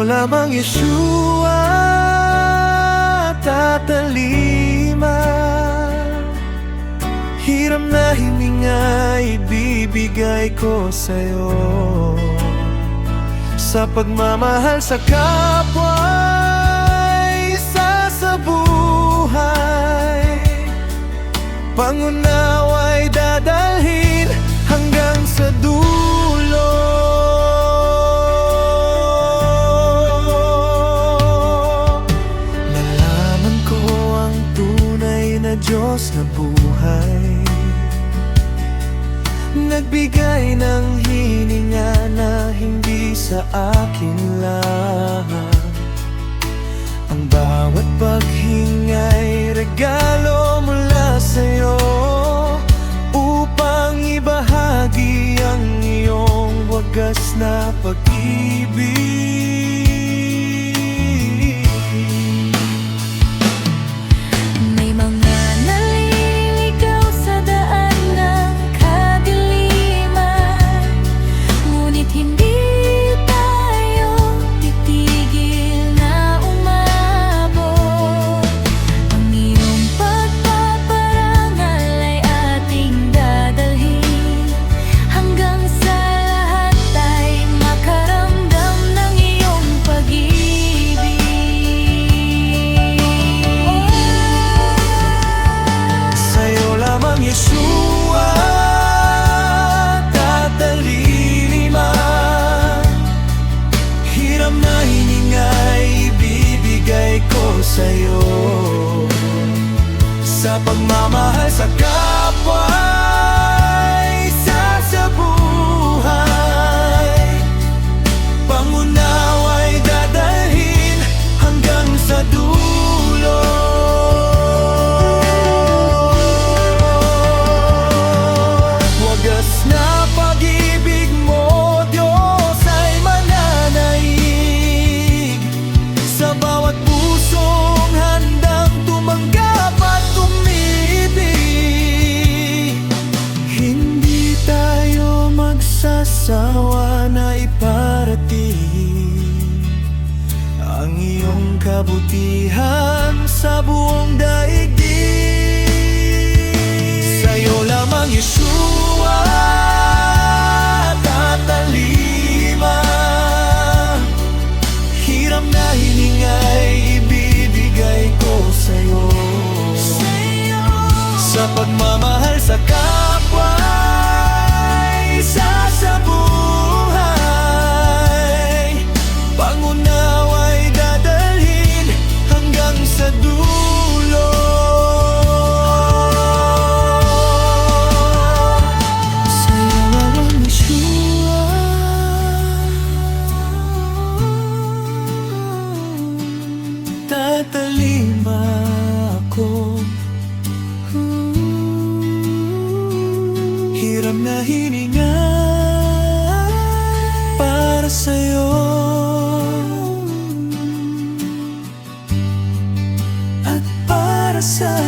lamang Yeshua, tatalima. Hiram na hininga ibibigay ko sa'yo. Sa pagmamahal sa kapwa, isa sa buhay, pangunawa'y dadalhin hanggang sa dulo. Nalaman ko ang tunay na Diyos na buhay, nagbigay ng hininga na hindi sa akin lang. Ang bawat paghinga'y regalo mula sa'yo, upang ibahagi ang iyong wagas na pag-ibig. May mga naliligaw sa daan ng kadiliman, ngunit hindi tayo titigil na umabot. Ang iyong pagpaparangal ay ating dadalhin hanggang sa lahat ay makaramdam ng iyong pag-ibig. Sa'yo lamang Yeshua, tatalima. Hiram na hininga'y ibibigay ko sa'yo. Sa pagmamahal sa kapwa, isa sa buhay, pangunawa'y dadalhin hanggang sa dulo. Wagas na pag-ibig mo, Diyos, ay mananaig sa bawat pusong handang tumanggap at umibig. Hindi tayo magsasawa na iparating ang iyong kabutihan sa buong daigdig. Sa'yo lamang Yeshua, tatalima. Hiram na hininga'y ibibigay ko sa'yo. Sa pagmamahal sa kapwa, isa sa buhay, pangunawa'y dadalhin hanggang sa dulo. Sa'yo lamang Yeshua, tatalima ako. Hiram na hininga para sa'yo, at para sa